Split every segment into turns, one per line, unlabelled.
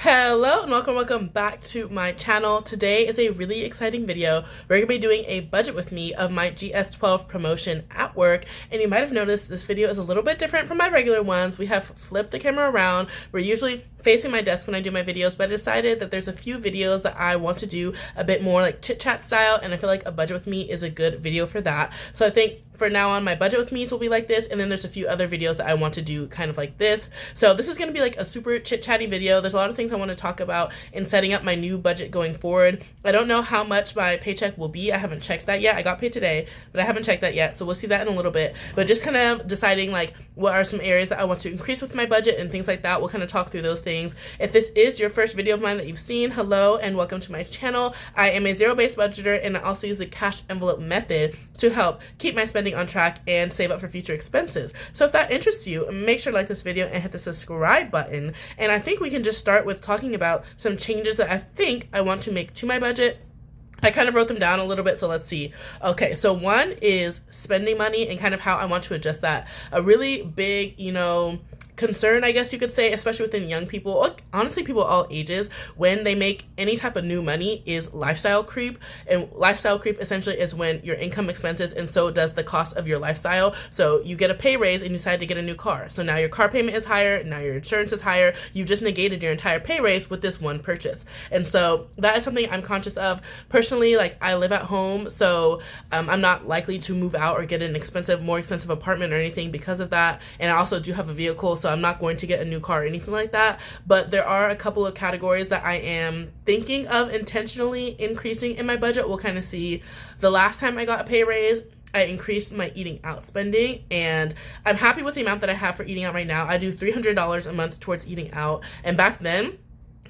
Hello and welcome back to my channel. Today is a really exciting video. We're going to be doing a budget with me of my GS-12 promotion at work, and you might have noticed this video is a little bit different from my regular ones. We have flipped the camera around. We're usually facing my desk when I do my videos, but I decided that there's a few videos that I want to do a bit more like chit chat style, and I feel like a budget with me is a good video for that. So I think for now on, my budget with me's will be like this, and then there's a few other videos that I want to do kind of like this. So this is going to be like a super chit chatty video. There's a lot of things I want to talk about in setting up my new budget going forward. I don't know how much my paycheck will be. I haven't checked that yet. I got paid today, but I haven't checked that yet, so we'll see that in a little bit. But just kind of deciding like what are some areas that I want to increase with my budget and things like that. We'll kind of talk through those things. If this is your first video of mine that you've seen, hello and welcome to my channel. I am a zero-based budgeter, and I also use the cash envelope method to help keep my spending on track and save up for future expenses. So if that interests you, make sure to like this video and hit the subscribe button. And I think we can just start with talking about some changes that I think I want to make to my budget. I kind of wrote them down a little bit, so let's see. Okay, so one is spending money and kind of how I want to adjust that. A really big, concern, I guess you could say, especially within young people, or honestly people all ages, when they make any type of new money, is lifestyle creep. And lifestyle creep essentially is when your income expenses and so does the cost of your lifestyle. So you get a pay raise and you decide to get a new car. So now your car payment is higher, now your insurance is higher. You've just negated your entire pay raise with this one purchase. And so that is something I'm conscious of. Personally, like I live at home, so I'm not likely to move out or get an more expensive apartment or anything because of that. And I also do have a vehicle, so I'm not going to get a new car or anything like that. But there are a couple of categories that I am thinking of intentionally increasing in my budget. We'll kind of see. The last time I got a pay raise, I increased my eating out spending, and I'm happy with the amount that I have for eating out right now. I do $300 a month towards eating out, and back then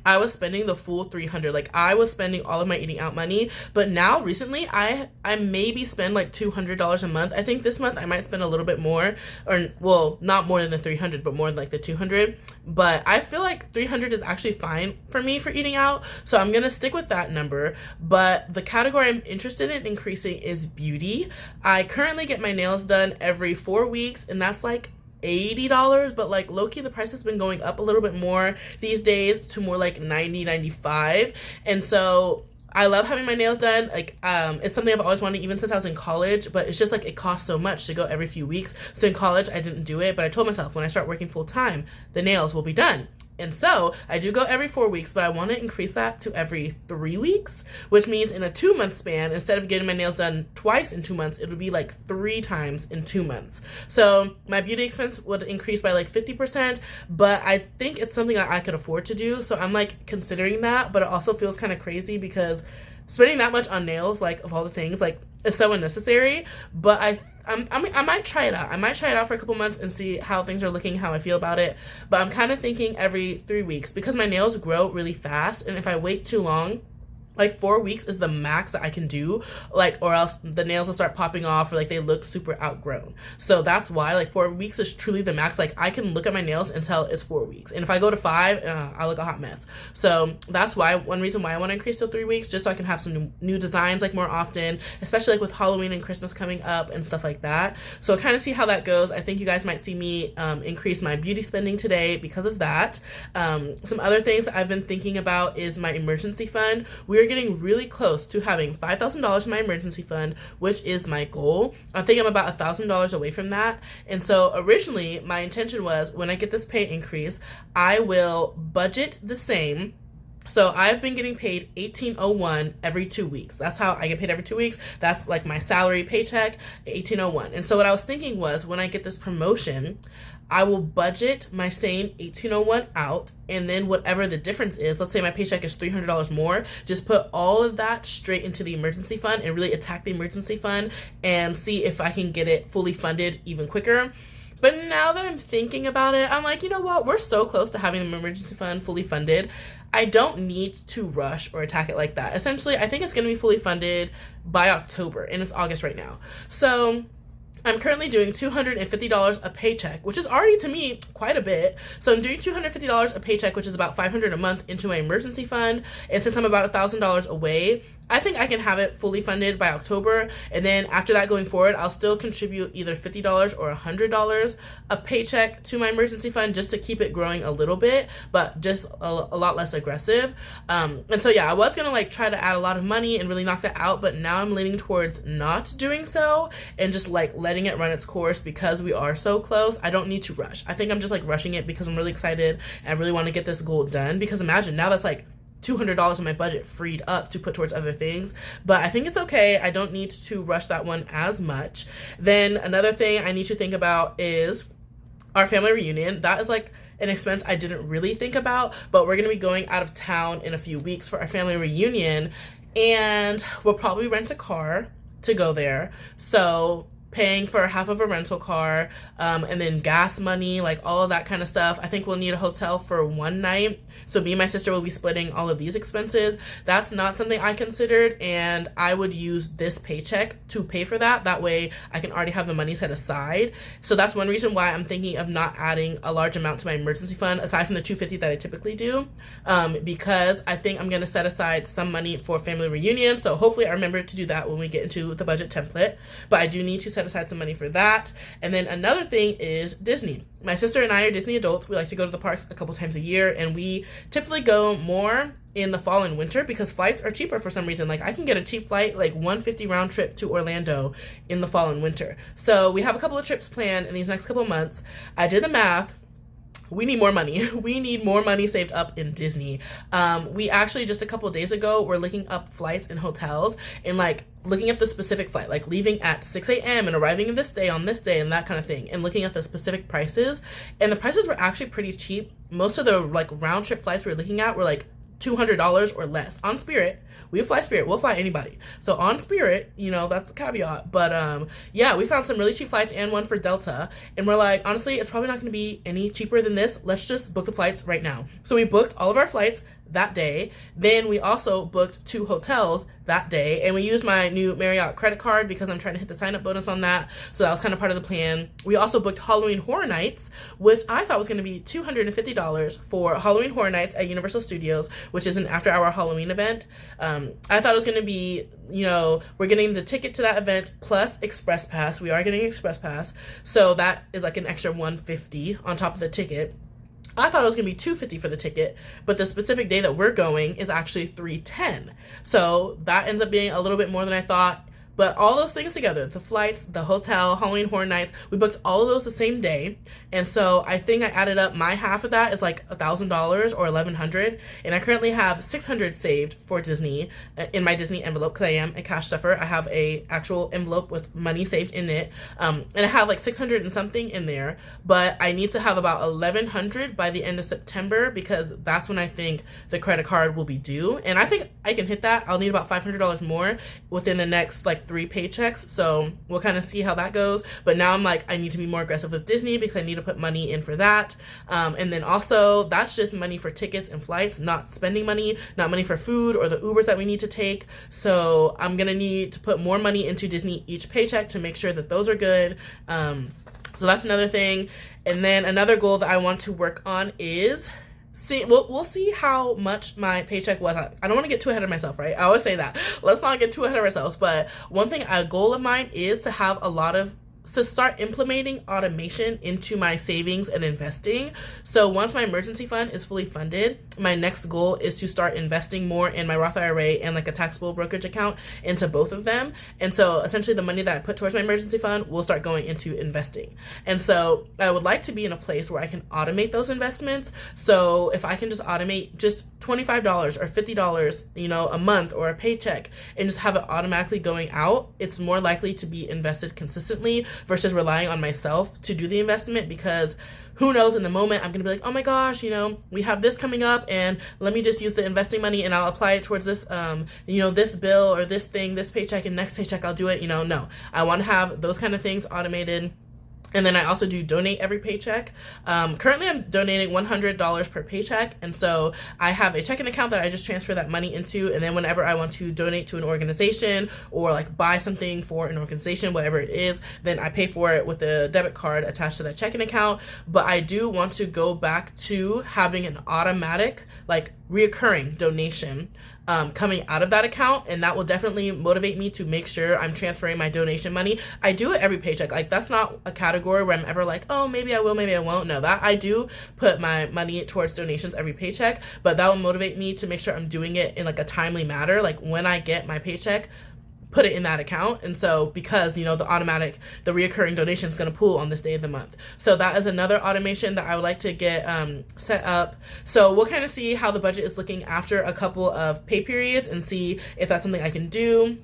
I was spending the full $300. Like I was spending all of my eating out money, but now recently I maybe spend like $200 a month. I think this month I might spend a little bit more, or well, not more than the 300, but more than like the 200. But I feel like 300 is actually fine for me for eating out, so I'm gonna stick with that number. But the category I'm interested in increasing is beauty. I currently get my nails done every 4 weeks, and that's like $80, but like low-key the price has been going up a little bit more these days to more like $90, $95. And so I love having my nails done. Like it's something I've always wanted even since I was in college, but it's just like it costs so much to go every few weeks. So in college I didn't do it, but I told myself when I start working full-time the nails will be done. And so I do go every 4 weeks, but I want to increase that to every 3 weeks, which means in a 2-month span, instead of getting my nails done twice in 2 months, it would be like 3 times in 2 months. So my beauty expense would increase by like 50%, but I think it's something that I could afford to do. So I'm like considering that, but it also feels kind of crazy because spending that much on nails, like of all the things, like is so unnecessary. But I might try it out. I might try it out for a couple months and see how things are looking, how I feel about it. But I'm kind of thinking every 3 weeks because my nails grow really fast, and if I wait too long, like 4 weeks is the max that I can do, like, or else the nails will start popping off or like they look super outgrown. So that's why like 4 weeks is truly the max. Like I can look at my nails and tell it's 4 weeks, and if I go to 5, I look a hot mess. So that's why one reason why I want to increase to 3 weeks, just so I can have some new designs like more often, especially like with Halloween and Christmas coming up and stuff like that. So kind of see how that goes. I think you guys might see me increase my beauty spending today because of that. Some other things that I've been thinking about is my emergency fund. We're getting really close to having $5,000 in my emergency fund, which is my goal. I think I'm about $1,000 away from that. And so originally my intention was when I get this pay increase, I will budget the same. So I've been getting paid $18.01 every 2 weeks. That's how I get paid every 2 weeks. That's like my salary paycheck, $18.01. And so what I was thinking was when I get this promotion, I will budget my same $18.01 out, and then whatever the difference is, let's say my paycheck is $300 more, just put all of that straight into the emergency fund and really attack the emergency fund and see if I can get it fully funded even quicker. But now that I'm thinking about it, I'm like, you know what? We're so close to having the emergency fund fully funded. I don't need to rush or attack it like that. Essentially, I think it's going to be fully funded by October, and it's August right now. So I'm currently doing $250 a paycheck, which is already to me quite a bit. So I'm doing $250 a paycheck, which is about $500 a month, into my emergency fund. And since I'm about $1,000 away, I think I can have it fully funded by October. And then after that, going forward, I'll still contribute either $50 or $100 a paycheck to my emergency fund, just to keep it growing a little bit, but just a lot less aggressive. And so yeah, I was gonna like try to add a lot of money and really knock that out, but now I'm leaning towards not doing so and just like letting it run its course, because we are so close. I don't need to rush. I think I'm just like rushing it because I'm really excited and I really want to get this goal done, because imagine now that's like $200 in my budget freed up to put towards other things. But I think it's okay. I don't need to rush that one as much. Then another thing I need to think about is our family reunion. That is like an expense I didn't really think about, but we're gonna be going out of town in a few weeks for our family reunion, and we'll probably rent a car to go there. So paying for half of a rental car, and then gas money, like all of that kind of stuff. I think we'll need a hotel for one night. So me and my sister will be splitting all of these expenses. That's not something I considered, and I would use this paycheck to pay for that. That way I can already have the money set aside. So that's one reason why I'm thinking of not adding a large amount to my emergency fund, aside from the $250 that I typically do, because I think I'm gonna set aside some money for family reunion. So hopefully I remember to do that when we get into the budget template, but I do need to set aside some money for that. And then another thing is Disney. My sister and I are Disney adults. We like to go to the parks a couple times a year, and we typically go more in the fall and winter because flights are cheaper for some reason. Like I can get a cheap flight, like $150 round trip to Orlando in the fall and winter. So we have a couple of trips planned in these next couple of months. I did the math. We need more money. We need more money saved up in Disney. We actually just a couple of days ago were looking up flights and hotels, and like looking at the specific flight, like leaving at 6 a.m. and arriving in this day on this day and that kind of thing, and looking at the specific prices. And the prices were actually pretty cheap. Most of the like round trip flights we were looking at were like $200 or less on Spirit. We fly Spirit. We'll fly anybody. So on Spirit, you know, that's the caveat. But yeah, we found some really cheap flights and one for Delta. And we're like, honestly, it's probably not going to be any cheaper than this. Let's just book the flights right now. So we booked all of our flights that day. Then we also booked 2 hotels that day, and we used my new Marriott credit card because I'm trying to hit the sign up bonus on that. So that was kind of part of the plan. We also booked Halloween Horror Nights, which I thought was going to be $250 for Halloween Horror Nights at Universal Studios, which is an after hour Halloween event. I thought it was going to be, you know, we're getting the ticket to that event plus Express Pass. We are getting Express Pass. So that is like an extra $150 on top of the ticket. I thought it was going to be $250 for the ticket, but the specific day that we're going is actually $310. So that ends up being a little bit more than I thought. But all those things together, the flights, the hotel, Halloween Horror Nights, we booked all of those the same day. And so I think I added up, my half of that is like $1,000 or $1,100. And I currently have $600 saved for Disney in my Disney envelope, because I am a cash stuffer. I have a actual envelope with money saved in it. And I have like 600 and something in there, but I need to have about 1,100 by the end of September, because that's when I think the credit card will be due. And I think I can hit that. I'll need about $500 more within the next like 3 paychecks, so we'll kind of see how that goes. But now I'm like, I need to be more aggressive with Disney because I need to put money in for that. And then also that's just money for tickets and flights, not spending money, not money for food or the Ubers that we need to take. So I'm gonna need to put more money into Disney each paycheck to make sure that those are good. So that's another thing. And then another goal that I want to work on is we'll see how much my paycheck was. I don't want to get too ahead of myself, right? I always say that. Let's not get too ahead of ourselves. But one thing, a goal of mine is to have to start implementing automation into my savings and investing. So once my emergency fund is fully funded, my next goal is to start investing more in my Roth IRA and like a taxable brokerage account into both of them. And so essentially the money that I put towards my emergency fund will start going into investing. And so I would like to be in a place where I can automate those investments. So if I can just automate just $25 or $50, you know, a month or a paycheck, and just have it automatically going out, it's more likely to be invested consistently versus relying on myself to do the investment, because who knows, in the moment I'm gonna be like, oh my gosh, you know, we have this coming up and let me just use the investing money and I'll apply it towards this, you know, this bill or this thing, this paycheck, and next paycheck I'll do it. You know, no, I want to have those kind of things automated. And then I also do donate every paycheck. Currently, I'm donating $100 per paycheck. And so I have a checking account that I just transfer that money into. And then whenever I want to donate to an organization or like buy something for an organization, whatever it is, then I pay for it with a debit card attached to that checking account. But I do want to go back to having an automatic, like reoccurring donation coming out of that account, and that will definitely motivate me to make sure I'm transferring my donation money. I do it every paycheck. Like, that's not a category where I'm ever like, oh, maybe I will, maybe I won't. No, that I do put my money towards donations every paycheck, but that will motivate me to make sure I'm doing it in like a timely manner. Like, when I get my paycheck, put it in that account. And so because, you know, the reoccurring donation is going to pool on this day of the month. So that is another automation that I would like to get set up. So we'll kind of see how the budget is looking after a couple of pay periods and see if that's something I can do.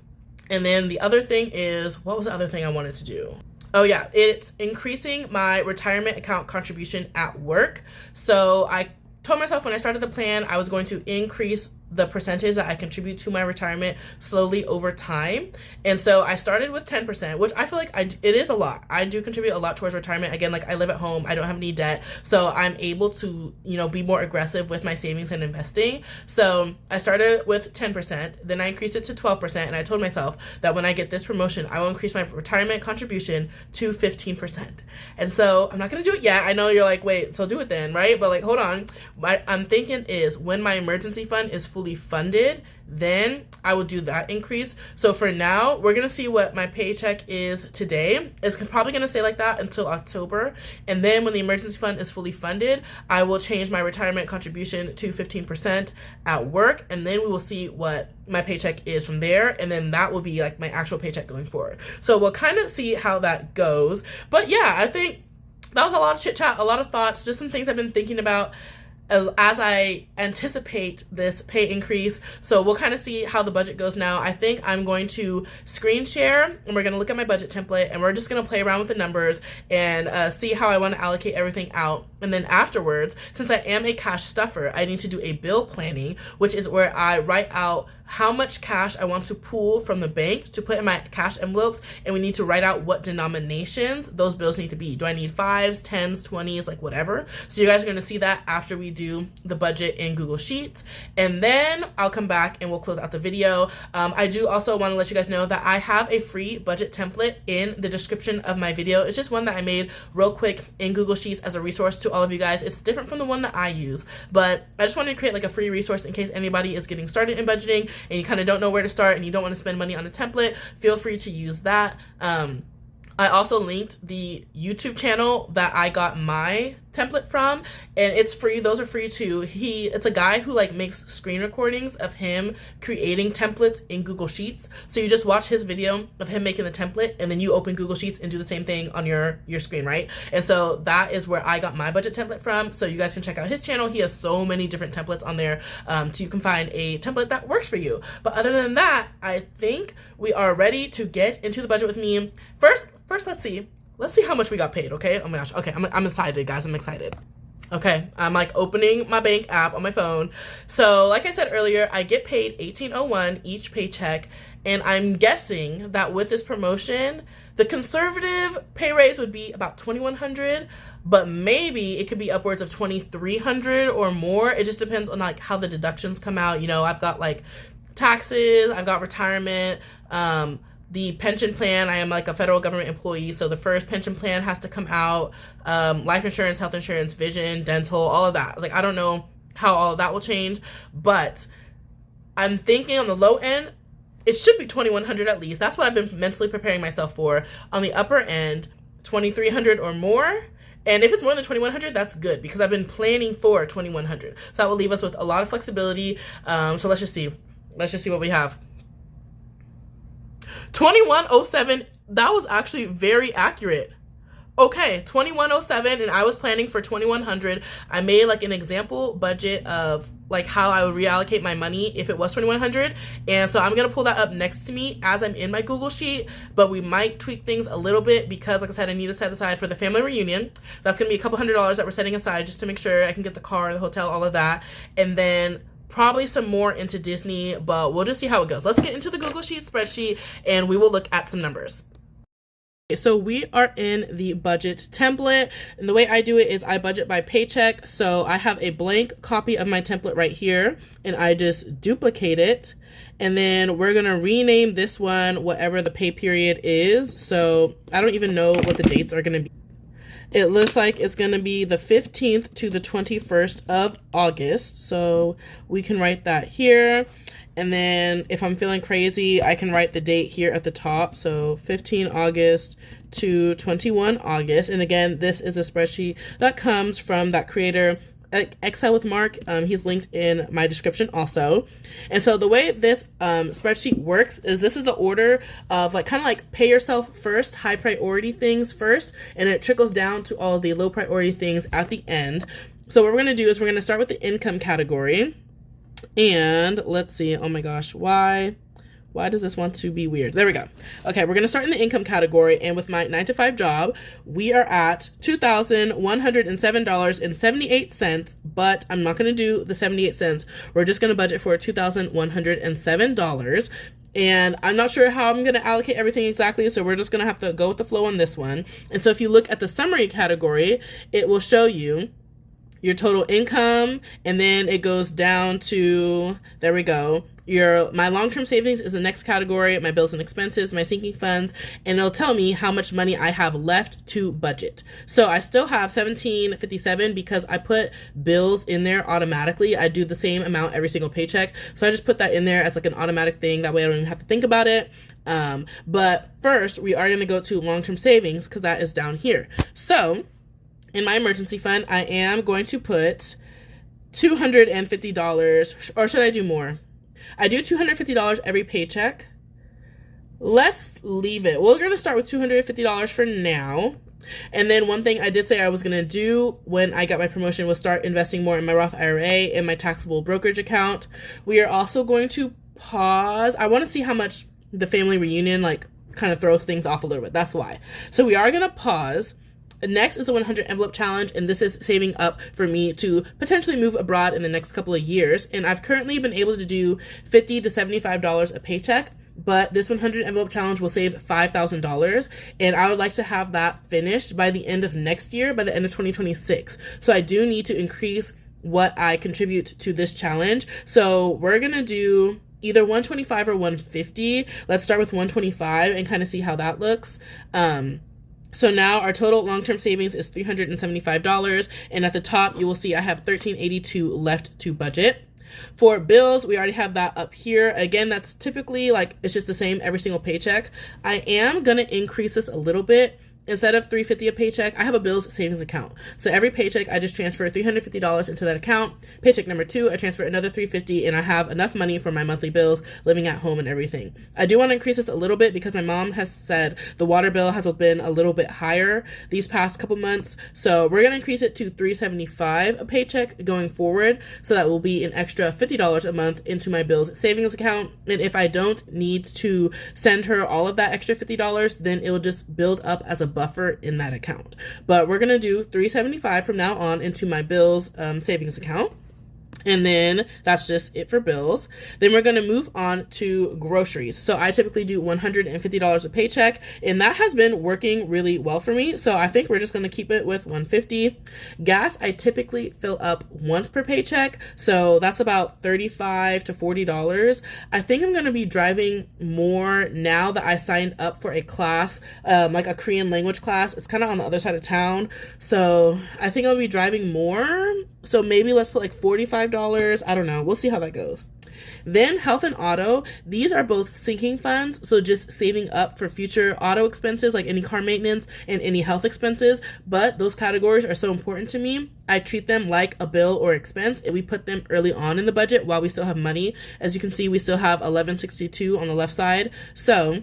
And then the other thing is, what was the other thing I wanted to do? Oh yeah, it's increasing my retirement account contribution at work. So I told myself when I started the plan, I was going to increase the percentage that I contribute to my retirement slowly over time. And so I started with 10%, which I feel like it is a lot. I do contribute a lot towards retirement. Again, like, I live at home, I don't have any debt, so I'm able to, you know, be more aggressive with my savings and investing. So I started with 10%, then I increased it to 12%, and I told myself that when I get this promotion, I will increase my retirement contribution to 15%. And so I'm not gonna do it yet. I know you're like, wait, so do it then, right? But like, hold on. What I'm thinking is, when my emergency fund is fully funded, then I will do that increase. So for now, we're gonna see what my paycheck is today. It's probably gonna stay like that until October, and then when the emergency fund is fully funded, I will change my retirement contribution to 15% at work, and then we will see what my paycheck is from there, and then that will be like my actual paycheck going forward. So we'll kind of see how that goes. But yeah, I think that was a lot of chit chat, a lot of thoughts, just some things I've been thinking about as I anticipate this pay increase. So we'll kind of see how the budget goes now. I think I'm going to screen share, and we're going to look at my budget template, and we're just going to play around with the numbers and see how I want to allocate everything out. And then afterwards, since I am a cash stuffer, I need to do a bill planning, which is where I write out how much cash I want to pull from the bank to put in my cash envelopes, and we need to write out what denominations those bills need to be. Do I need 5s, 10s, 20s, like whatever? So you guys are going to see that after we do the budget in Google Sheets, and then I'll come back and we'll close out the video. I do also want to let you guys know that I have a free budget template in the description of my video. It's just one that I made real quick in Google Sheets as a resource to all of you guys. It's different from the one that I use, but I just wanted to create like a free resource in case anybody is getting started in budgeting and you kind of don't know where to start and you don't want to spend money on a template. Feel free to use that. I also linked the YouTube channel that I got my template from, and it's free. Those are free too. It's a guy who like makes screen recordings of him creating templates in Google Sheets. So you just watch his video of him making the template, and then you open Google Sheets and do the same thing on your screen, right? And so that is where I got my budget template from. So you guys can check out his channel. He has so many different templates on there, so you can find a template that works for you. But other than that, I think we are ready to get into the budget with me. First, let's see how much we got paid, okay? Oh my gosh, okay, I'm excited, guys, I'm excited. Okay, I'm like opening my bank app on my phone. So like I said earlier, I get paid $18.01 each paycheck, and I'm guessing that with this promotion, the conservative pay raise would be about $2,100, but maybe it could be upwards of $2,300 or more. It just depends on like how the deductions come out. You know, I've got like taxes, I've got retirement, the pension plan. I am like a federal government employee, so the first pension plan has to come out, life insurance, health insurance, vision, dental, all of that. Like, I don't know how all of that will change, but I'm thinking on the low end, it should be $2,100 at least. That's what I've been mentally preparing myself for. On the upper end, $2,300 or more. And if it's more than $2,100, that's good, because I've been planning for $2,100. So that will leave us with a lot of flexibility. So let's just see what we have. 2107, that was actually very accurate. Okay, 2107, and I was planning for 2100. I made like an example budget of like how I would reallocate my money if it was 2100, and so I'm gonna pull that up next to me as I'm in my Google Sheet, but we might tweak things a little bit because, like I said, I need to set aside for the family reunion. That's gonna be a couple $100s that we're setting aside just to make sure I can get the car, the hotel, all of that, and then probably some more into Disney, but we'll just see how it goes. Let's get into the Google Sheet spreadsheet and we will look at some numbers. So we are in the budget template, and the way I do it is I budget by paycheck. So I have a blank copy of my template right here, and I just duplicate it, and then we're gonna rename this one whatever the pay period is. So I don't even know what the dates are gonna be. It looks like it's gonna be the 15th to the 21st of August. So we can write that here. And then if I'm feeling crazy, I can write the date here at the top. So 15 August to 21 August. And again, this is a spreadsheet that comes from that creator, Excel with Mark. He's linked in my description also. And so the way this spreadsheet works is this is the order of like kind of like pay yourself first, high priority things first, and it trickles down to all the low priority things at the end. So what we're going to do is we're going to start with the income category. And let's see, oh my gosh, why does this want to be weird? There we go. Okay, we're gonna start in the income category, and with my 9-to-5 job, we are at $2,107.78, but I'm not gonna do the 78 cents. We're just gonna budget for $2,107. And I'm not sure how I'm going to allocate everything exactly, so we're just going to have to go with the flow on this one. And so if you look at the summary category, it will show you your total income, and then it goes down to, there we go, my long-term savings is the next category, my bills and expenses, my sinking funds, and it'll tell me how much money I have left to budget. So I still have $17.57 because I put bills in there automatically. I do the same amount every single paycheck, so I just put that in there as like an automatic thing. That way I don't even have to think about it. But first, we are going to go to long-term savings because that is down here. So in my emergency fund, I am going to put $250, or should I do more? I do $250 every paycheck. Let's leave it. We're going to start with $250 for now. And then one thing I did say I was going to do when I got my promotion was start investing more in my Roth IRA and my taxable brokerage account. We are also going to pause. I want to see how much the family reunion like kind of throws things off a little bit. That's why. So we are going to pause. Next is the 100 envelope challenge, and this is saving up for me to potentially move abroad in the next couple of years. And I've currently been able to do $50 to $75 a paycheck, but this 100 envelope challenge will save $5,000, and I would like to have that finished by the end of next year, by the end of 2026. So I do need to increase what I contribute to this challenge. So we're gonna do either 125 or 150. Let's start with 125 and kind of see how that looks. So now our total long-term savings is $375, and at the top you will see I have $1,382 left to budget. For bills, we already have that up here. Again, that's typically like it's just the same every single paycheck. I am gonna increase this a little bit. Instead of $350 a paycheck, I have a bills savings account. So every paycheck, I just transfer $350 into that account. Paycheck number 2, I transfer another $350, and I have enough money for my monthly bills, living at home and everything. I do want to increase this a little bit because my mom has said the water bill has been a little bit higher these past couple months. So we're going to increase it to $375 a paycheck going forward. So that will be an extra $50 a month into my bills savings account. And if I don't need to send her all of that extra $50, then it will just build up as a buffer in that account. But we're gonna do $375 from now on into my bills savings account. And then that's just it for bills. Then we're going to move on to groceries. So I typically do $150 a paycheck, and that has been working really well for me. So I think we're just going to keep it with $150. Gas, I typically fill up once per paycheck. So that's about $35 to $40. I think I'm going to be driving more now that I signed up for a class, like a Korean language class. It's kind of on the other side of town. So I think I'll be driving more. So maybe let's put like $45. I don't know. We'll see how that goes. Then health and auto. These are both sinking funds. So just saving up for future auto expenses, like any car maintenance and any health expenses. But those categories are so important to me. I treat them like a bill or expense, and we put them early on in the budget while we still have money. As you can see, we still have $11.62 on the left side. So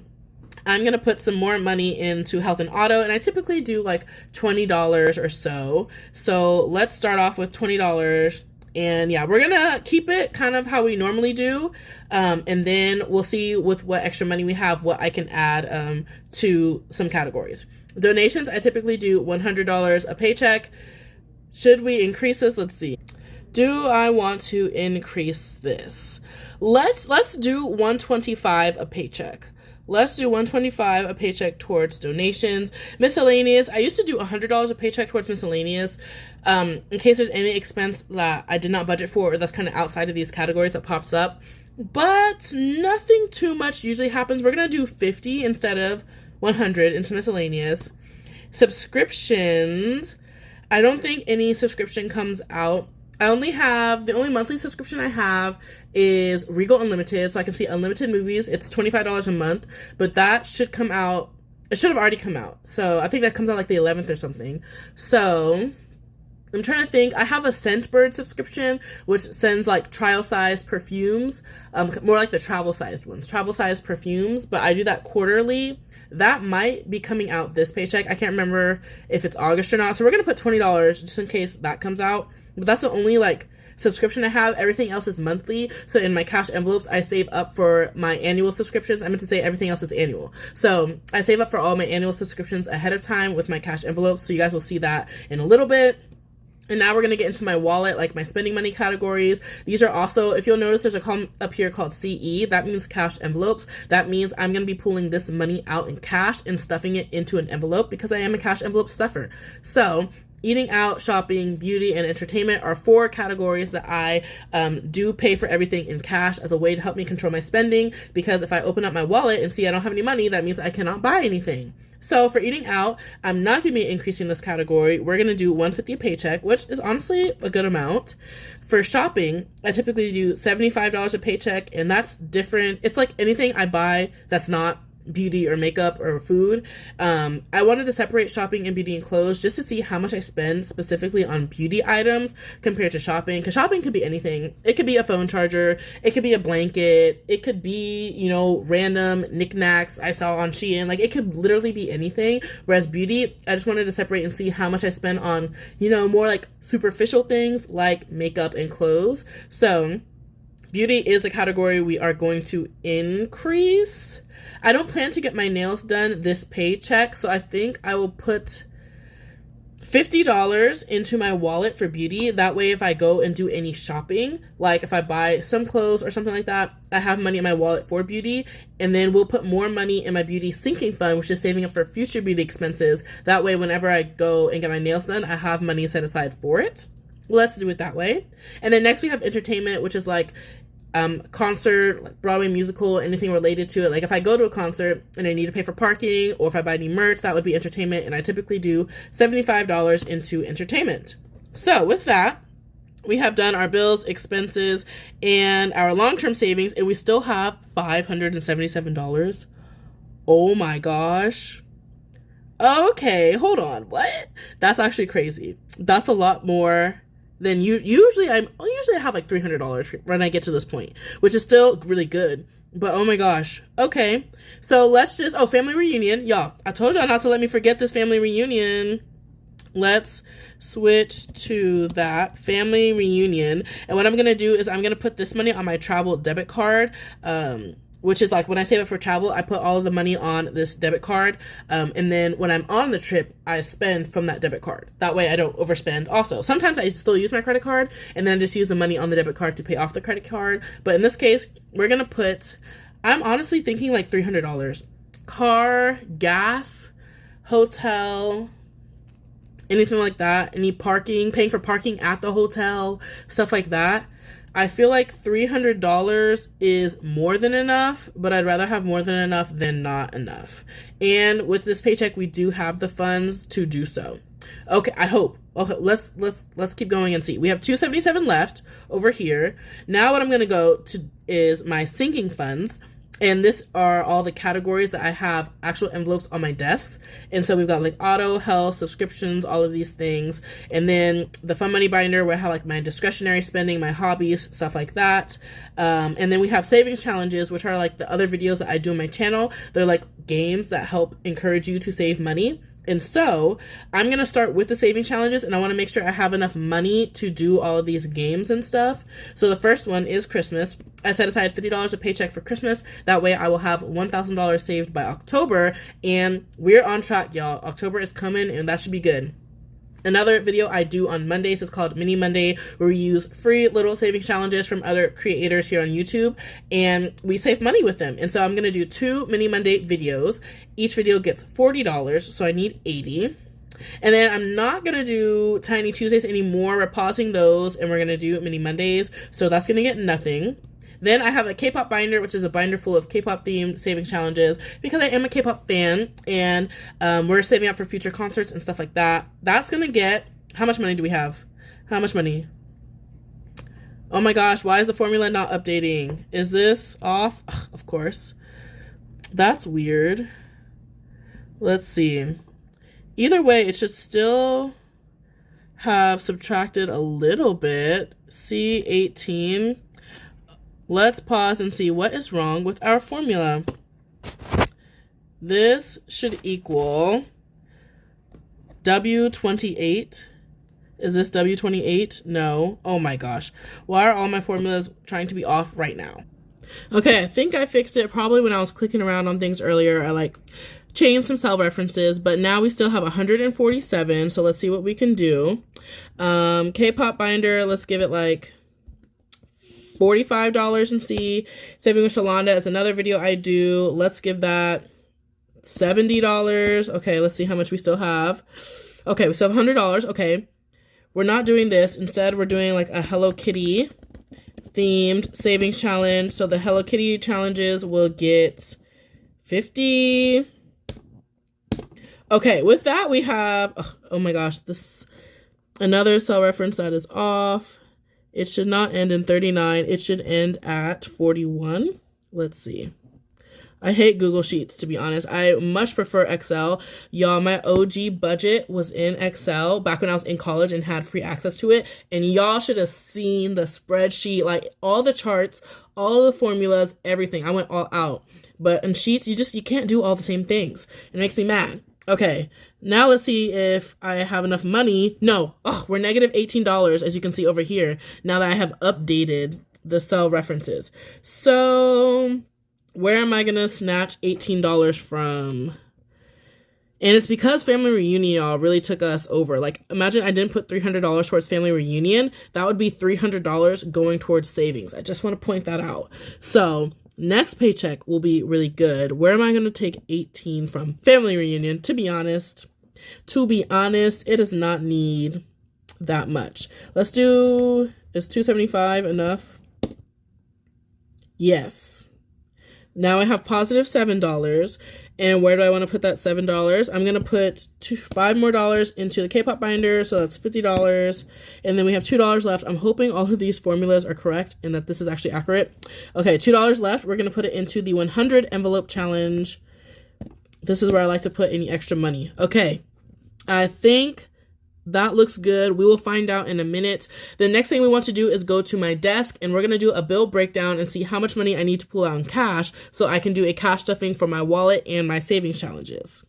I'm going to put some more money into health and auto, and I typically do like $20 or so. So let's start off with $20. And yeah, we're going to keep it kind of how we normally do. And then we'll see with what extra money we have, what I can add to some categories. Donations, I typically do $100 a paycheck. Should we increase this? Let's see. Do I want to increase this? Let's do $125 a paycheck. Let's do $125 a paycheck towards donations. Miscellaneous, I used to do $100 a paycheck towards miscellaneous, in case there's any expense that I did not budget for or that's kind of outside of these categories that pops up. But nothing too much usually happens. We're going to do 50 instead of 100 into miscellaneous. Subscriptions, I don't think any subscription comes out. The only monthly subscription I have is Regal Unlimited, so I can see unlimited movies. It's $25 a month, but that should come out, it should have already come out. So I think that comes out like the 11th or something. So I'm trying to think. I have a Scentbird subscription, which sends like trial size perfumes, more like the travel sized ones, travel sized perfumes, but I do that quarterly. That might be coming out this paycheck. I can't remember if it's August or not. So we're going to put $20 just in case that comes out. But that's the only like subscription I have. Everything else is monthly. So in my cash envelopes, I save up for my annual subscriptions. I meant to say everything else is annual. So I save up for all my annual subscriptions ahead of time with my cash envelopes. So you guys will see that in a little bit. And now we're going to get into my wallet, like my spending money categories. These are also, if you'll notice, there's a column up here called CE. That means cash envelopes. That means I'm going to be pulling this money out in cash and stuffing it into an envelope because I am a cash envelope stuffer. So eating out, shopping, beauty, and entertainment are 4 categories that I do pay for everything in cash as a way to help me control my spending, because if I open up my wallet and see I don't have any money, that means I cannot buy anything. So for eating out, I'm not going to be increasing this category. We're going to do $150 a paycheck, which is honestly a good amount. For shopping, I typically do $75 a paycheck, and that's different. It's like anything I buy that's not beauty or makeup or food. I wanted to separate shopping and beauty and clothes just to see how much I spend specifically on beauty items compared to shopping, because shopping could be anything. It could be a phone charger, it could be a blanket, it could be, you know, random knickknacks I saw on Shein. Like, it could literally be anything. Whereas beauty, I just wanted to separate and see how much I spend on, you know, more like superficial things like makeup and clothes. So beauty is the category we are going to increase. I don't plan to get my nails done this paycheck, so I think I will put $50 into my wallet for beauty. That way, if I go and do any shopping, like if I buy some clothes or something like that, I have money in my wallet for beauty, and then we'll put more money in my beauty sinking fund, which is saving up for future beauty expenses. That way, whenever I go and get my nails done, I have money set aside for it. Let's do it that way. And then next we have entertainment, which is like concert, like Broadway musical, anything related to it. Like if I go to a concert and I need to pay for parking, or if I buy any merch, that would be entertainment, and I typically do $75 into entertainment. So with that, we have done our bills, expenses, and our long-term savings, and we still have $577. Oh my gosh. Okay, hold on. What? That's actually crazy. That's a lot more than usually I have like $300 when I get to this point, which is still really good. But oh my gosh. Okay. So let's just, family reunion. Y'all, I told y'all not to let me forget this family reunion. Let's switch to that family reunion. And what I'm going to do is I'm going to put this money on my travel debit card, which is like when I save up for travel, I put all of the money on this debit card. And then when I'm on the trip, I spend from that debit card. That way I don't overspend. Also, sometimes I still use my credit card and then I just use the money on the debit card to pay off the credit card. But in this case, we're going to put, I'm honestly thinking like $300. Car, gas, hotel, anything like that. Any parking, paying for parking at the hotel, stuff like that. I feel like $300 is more than enough, but I'd rather have more than enough than not enough. And with this paycheck, we do have the funds to do so. Okay, I hope. Okay, let's keep going and see. We have $277 left over here. Now what I'm going to go to is my sinking funds. And this are all the categories that I have actual envelopes on my desk. And so we've got like auto, health, subscriptions, all of these things. And then the fun money binder where I have like my discretionary spending, my hobbies, stuff like that. And then we have savings challenges, which are like the other videos that I do on my channel. They're like games that help encourage you to save money. And so I'm going to start with the savings challenges, and I want to make sure I have enough money to do all of these games and stuff. So the first one is Christmas. I set aside $50 a paycheck for Christmas. That way I will have $1,000 saved by October, and we're on track, y'all. October is coming, and that should be good. Another video I do on Mondays is called Mini Monday, where we use free little savings challenges from other creators here on YouTube, and we save money with them. And so I'm going to do 2 Mini Monday videos. Each video gets $40, so I need 80. And then I'm not going to do Tiny Tuesdays anymore. We're pausing those, and we're going to do Mini Mondays, so that's going to get nothing. Then I have a K-pop binder, which is a binder full of K-pop themed saving challenges because I am a K-pop fan, and we're saving up for future concerts and stuff like that. That's going to get, how much money do we have? How much money? Oh my gosh, why is the formula not updating? Is this off? Ugh, of course. That's weird. Let's see. Either way, it should still have subtracted a little bit. C18. Let's pause and see what is wrong with our formula. This should equal W28. Is this W28? No. Oh my gosh. Why are all my formulas trying to be off right now? Okay, I think I fixed it probably when I was clicking around on things earlier. I changed some cell references, but now we still have 147. So let's see what we can do. K-pop binder, let's give it $45 and see. Saving with Shalonda is another video I do. Let's give that $70. Okay, let's see how much we still have. Okay, we still have $100. Okay, we're not doing this. Instead, we're doing a Hello Kitty themed savings challenge. So the Hello Kitty challenges will get 50. Okay, with that we have, oh my gosh, this another cell reference that is off. It should not end in 39. It should end at 41. Let's see. I hate Google Sheets, to be honest. I much prefer Excel. Y'all, my OG budget was in Excel back when I was in college and had free access to it. And y'all should have seen the spreadsheet, all the charts, all the formulas, everything. I went all out. But in Sheets, you can't do all the same things. It makes me mad. Okay, now let's see if I have enough money. No, we're negative $18, as you can see over here, now that I have updated the cell references. So where am I going to snatch $18 from? And it's because Family Reunion, y'all, really took us over. Imagine I didn't put $300 towards Family Reunion. That would be $300 going towards savings. I just want to point that out. So next paycheck will be really good. Where am I going to take 18 from? Family Reunion, to be honest. It does not need that much. Let's do, is $275 enough? Yes. Now I have positive $7. And where do I want to put that $7? I'm going to put $5 more into the K-pop binder, so that's $50. And then we have $2 left. I'm hoping all of these formulas are correct and that this is actually accurate. Okay, $2 left. We're going to put it into the 100 envelope challenge. This is where I like to put any extra money. Okay, I think that looks good. We will find out in a minute. The next thing we want to do is go to my desk, and we're going to do a bill breakdown and see how much money I need to pull out in cash so I can do a cash stuffing for my wallet and my savings challenges.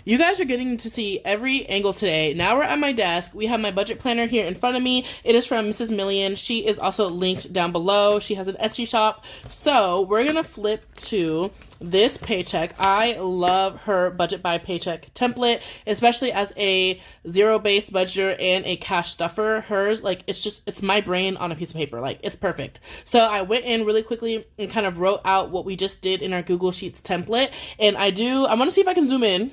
You guys are getting to see every angle today. Now we're at my desk. We have my budget planner here in front of me. It is from Mrs. Million. She is also linked down below. She has an Etsy shop. So we're going to flip to this Paycheck. I love her budget by Paycheck template, especially as a zero-based budgeter and a cash stuffer. Hers, it's my brain on a piece of paper. It's perfect. So I went in really quickly and kind of wrote out what we just did in our Google Sheets template. And I want to see if I can zoom in.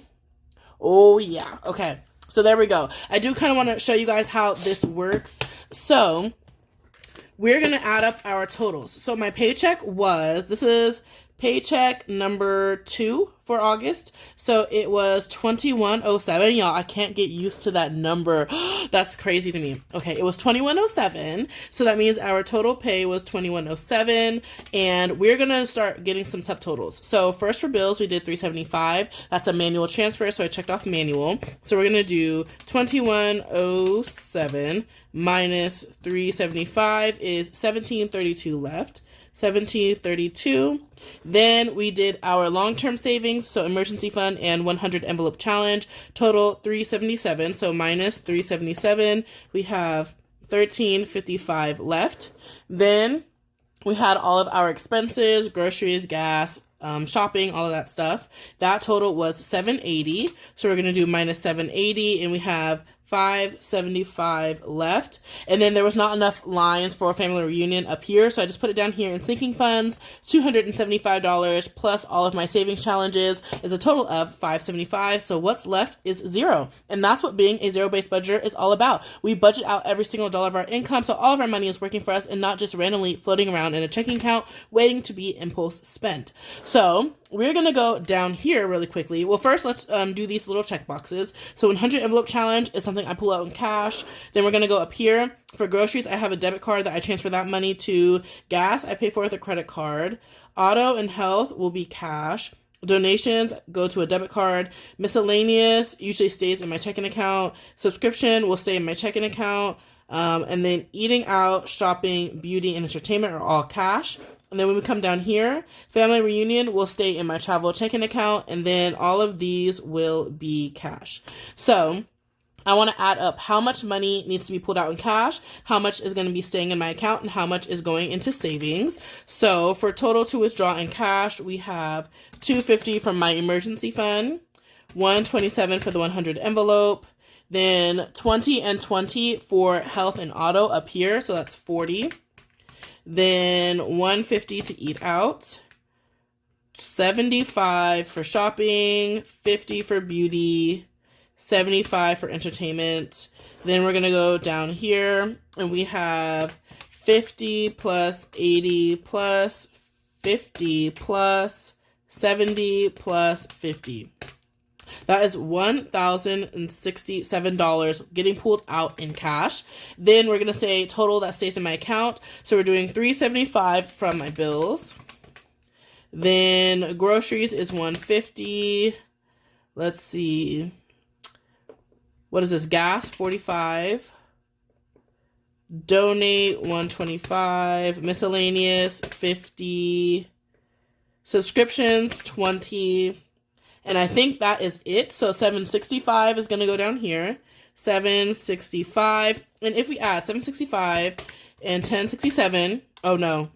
Oh yeah. Okay. So there we go. I do kind of want to show you guys how this works. So we're going to add up our totals. So my paycheck this is paycheck number 2 for August. So it was $21.07. Y'all, I can't get used to that number. That's crazy to me. Okay, it was $21.07. So that means our total pay was $21.07. And we're going to start getting some subtotals. So first for bills, we did $375. That's a manual transfer. So I checked off manual. So we're going to do $21.07 minus $375 is $17.32 left. $17.32. Then we did our long-term savings, so emergency fund and 100 envelope challenge, total $377. So minus $377, we have $13.55 left. Then we had all of our expenses, groceries, gas, shopping, all of that stuff. That total was $780. So we're going to do minus $780, and we have $575 left. And then there was not enough lines for a family reunion up here, so I just put it down here in sinking funds. $275 plus all of my savings challenges is a total of $575. So what's left is zero. And that's what being a zero-based budgeter is all about. We budget out every single dollar of our income, so all of our money is working for us and not just randomly floating around in a checking account waiting to be impulse spent. So we're going to go down here really quickly. Well, first, let's do these little check boxes. So 100 envelope challenge is something I pull out in cash. Then we're going to go up here. For groceries, I have a debit card that I transfer that money to. Gas, I pay for with a credit card. Auto and health will be cash. Donations go to a debit card. Miscellaneous usually stays in my checking account. Subscription will stay in my checking account. And then eating out, shopping, beauty, and entertainment are all cash. And then when we come down here, family reunion will stay in my travel checking account, and then all of these will be cash. So I want to add up how much money needs to be pulled out in cash, how much is going to be staying in my account, and how much is going into savings. So for total to withdraw in cash, we have $250 from my emergency fund, $127 for the 100 envelope, then 20 and 20 for health and auto up here, so that's 40. Then $150 to eat out, $75 for shopping, $50 for beauty, $75 for entertainment. Then we're going to go down here and we have 50 plus 80 plus 50 plus 70 plus 50. That is $1,067 getting pulled out in cash. Then we're going to say total that stays in my account. So we're doing $375 from my bills. Then groceries is $150. Let's see. What is this? Gas, $45. Donate, $125. Miscellaneous, $50. Subscriptions, $20. And I think that is it. So $765 is going to go down here. $765. And if we add $765 and $1067, oh no.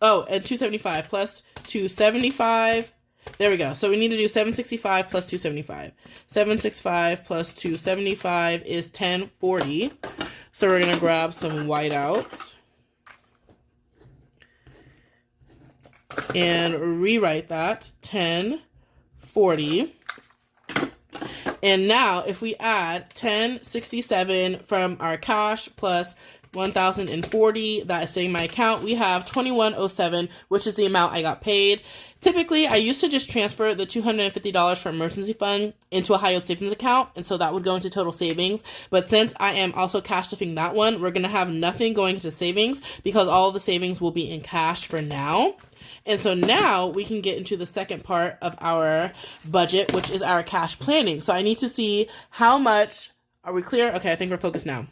Oh, and $275 plus $275. There we go. So we need to do $765 plus $275. $765 plus $275 is $1040. So we're going to grab some whiteouts and rewrite that. $1040. And now if we add $1067 from our cash plus $1,040 that is staying in my account, we have $2107, which is the amount I got paid. Typically, I used to just transfer the $250 from emergency fund into a high yield savings account, and so that would go into total savings. But since I am also cash stuffing that one, we're going to have nothing going into savings because all of the savings will be in cash for now. And so now we can get into the second part of our budget, which is our cash planning. So I need to see how much, are we clear? Okay, I think we're focused now.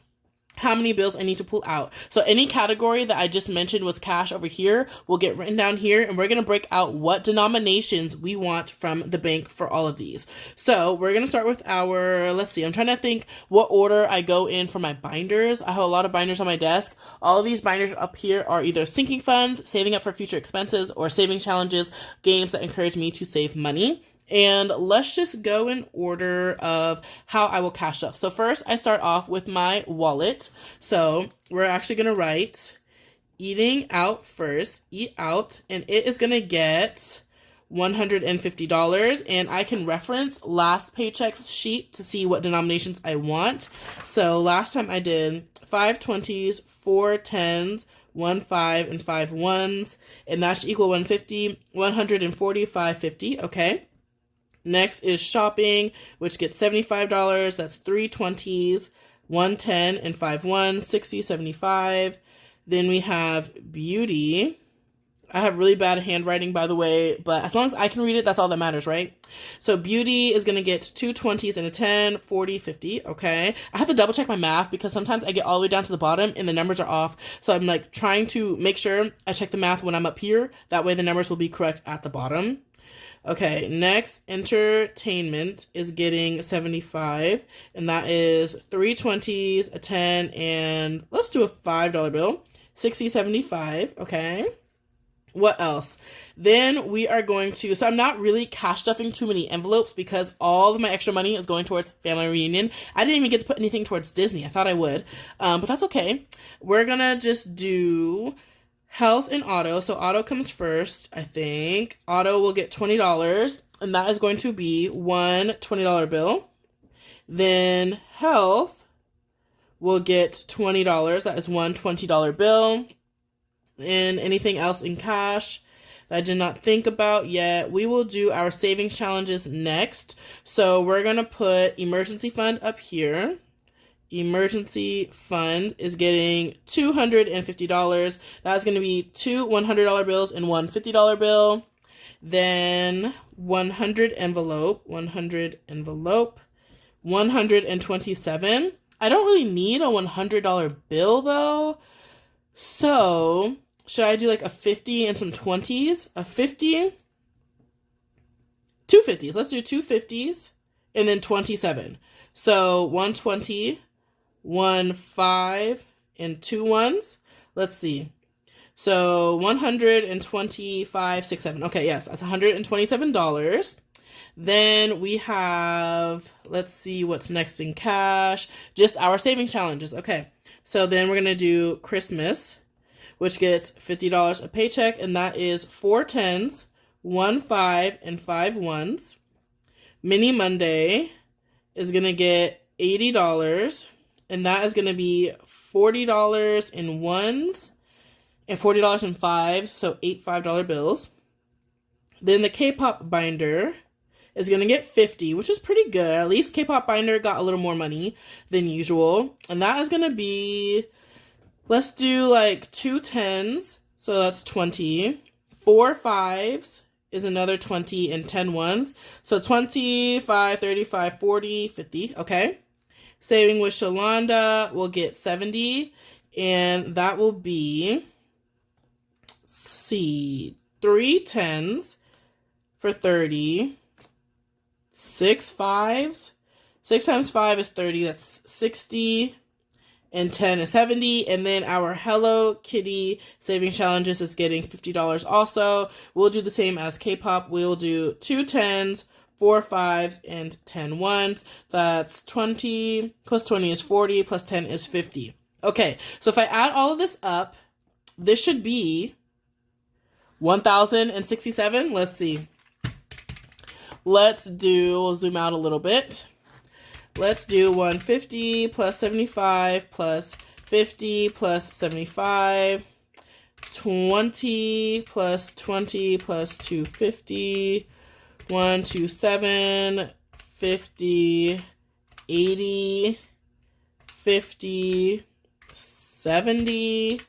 How many bills I need to pull out. So any category that I just mentioned was cash over here will get written down here, and we're going to break out what denominations we want from the bank for all of these. So we're going to start with our, let's see, I'm trying to think what order I go in for my binders. I have a lot of binders on my desk. All of these binders up here are either sinking funds, saving up for future expenses, or saving challenges, games that encourage me to save money. And let's just go in order of how I will cash stuff. So first I start off with my wallet. So we're actually going to write eating out first, eat out, and it is going to get $150. And I can reference last paycheck sheet to see what denominations I want. So last time I did 5 20s, 4 10s, 1 5, and 5 1s, and that should equal 150, 140, 550, okay. Next is shopping, which gets $75. That's 3 20s, 1 10, and 5 1s, 60, 75. Then we have beauty. I have really bad handwriting, by the way, but as long as I can read it, that's all that matters, right? So beauty is going to get 2 20s and a 10, 40, 50, okay? I have to double check my math because sometimes I get all the way down to the bottom and the numbers are off. So I'm like trying to make sure I check the math when I'm up here. That way the numbers will be correct at the bottom. Okay, next, entertainment is getting 75, and that is 3 20s, a 10, and let's do a $5 bill, 60, 75, okay. What else? Then we are going to, so I'm not really cash stuffing too many envelopes because all of my extra money is going towards family reunion. I didn't even get to put anything towards Disney. I thought I would, but that's okay. We're gonna just do health and auto. So auto comes first, I think. Auto will get $20, and that is going to be one $20 bill. Then health will get $20. That is one $20 bill. And anything else in cash that I did not think about yet. We will do our savings challenges next. So we're going to put emergency fund up here. Emergency fund is getting $250. That's going to be two $100 bills and one $50 bill. Then 100 envelope, 127. I don't really need a $100 bill though. So should I do like a 50 and some 20s? A 50, two 50s. Let's do two 50s and then 27. So 120, 5, and two ones. Let's see. So 125, 6, 7. Okay, yes, that's $127. Then we have, let's see what's next in cash. Just our savings challenges. Okay, so then we're going to do Christmas, which gets $50 a paycheck, and that is 4 10s, 1 5, and 5 1s. Mini Monday is going to get $80, and that is going to be $40 in ones and $40 in fives, so 8 $5 bills. Then the K-pop binder is going to get $50, which is pretty good. At least K-pop binder got a little more money than usual. And that is going to be, let's do like 2 10s, so that's 20. 4 5s is another 20, and 10 ones. So 25, 35, 40, 50, okay. Saving with Shalonda will get 70, and that will be, see, 3 10s for 30, 6 5s. 6 times 5 is 30, that's 60, and 10 is 70. And then our Hello Kitty savings challenges is getting $50 also. We'll do the same as K-pop. We'll do 2 10s, 4 5s, and 10 ones. That's 20, plus 20 is 40, plus 10 is 50. Okay, so if I add all of this up, this should be 1,067. Let's see. We'll zoom out a little bit. Let's do 150 plus 75 plus 50 plus 75, 20 plus 20 plus 250, 127, 50, 80, 50, 70,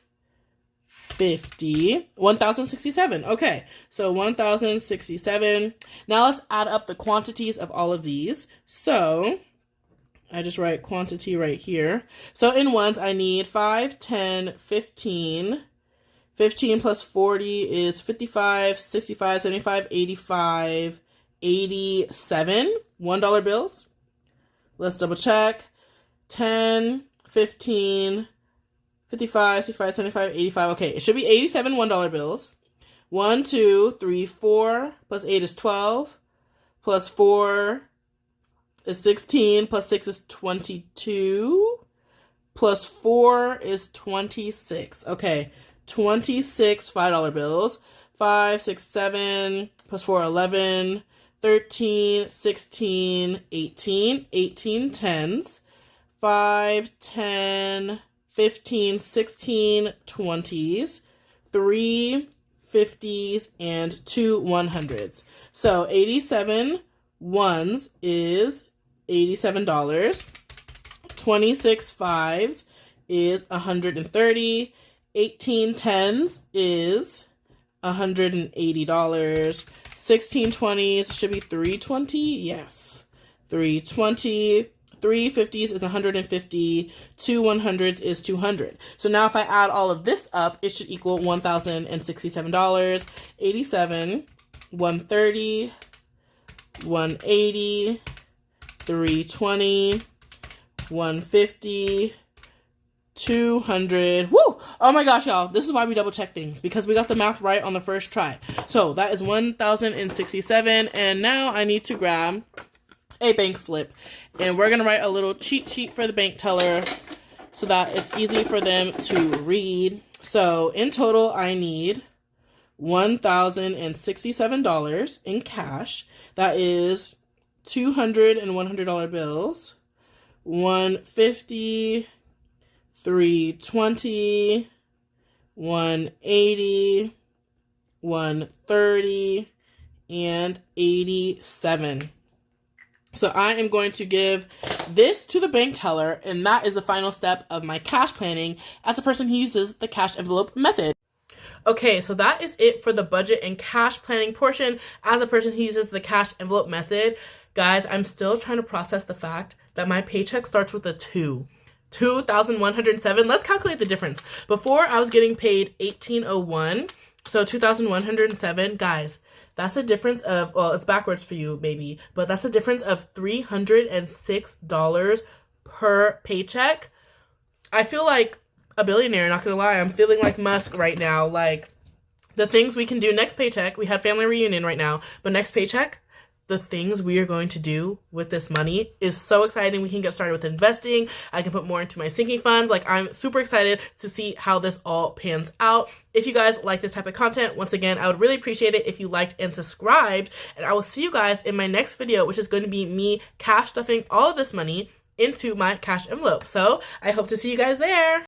50, 1,067. Okay, so 1,067. Now let's add up the quantities of all of these. So I just write quantity right here. So in ones, I need 5, 10, 15. 15 plus 40 is 55, 65, 75, 85, 87 $1 bills. Let's double check. 10, 15, 55, 65, 75, 85. Okay, it should be 87 $1 bills. 1, 2, 3, 4, plus 8 is 12, plus 4 is 16, plus 6 is 22, plus 4 is 26. Okay, 26 $5 bills. 5, 6, 7, plus 4, 11, 13, 16, 18, 18 10s, 5, 10, 15, 16 20s, 3 50s, and 2 100s. So 87 ones is $87. 26 fives is $130. 18 tens is $180. 16 20s should be $320. Yes, $320. 3 50s is $150. 2 100s is $200. So now if I add all of this up, it should equal $1,067. 87, 130, 180, 320, 150, 200. Woo! Oh my gosh, y'all. This is why we double check things, because we got the math right on the first try. So that is $1,067. And now I need to grab a bank slip. And we're going to write a little cheat sheet for the bank teller so that it's easy for them to read. So in total, I need $1,067 in cash. That is $200 and $100 bills. $150, $320, $180, $130, and $87. So I am going to give this to the bank teller, and that is the final step of my cash planning as a person who uses the cash envelope method. Okay, so that is it for the budget and cash planning portion as a person who uses the cash envelope method. Guys, I'm still trying to process the fact that my paycheck starts with a 2. 2,107. Let's calculate the difference. Before, I was getting paid $1,801, so 2,107. Guys, that's a difference of, well, it's backwards for you, maybe, but that's a difference of $306 per paycheck. I feel like a billionaire, not gonna lie. I'm feeling like Musk right now. Like, the things we can do next paycheck, we had family reunion right now, but next paycheck, the things we are going to do with this money is so exciting. We can get started with investing. I can put more into my sinking funds. Like, I'm super excited to see how this all pans out. If you guys like this type of content, once again, I would really appreciate it if you liked and subscribed. And I will see you guys in my next video, which is going to be me cash stuffing all of this money into my cash envelope. So I hope to see you guys there.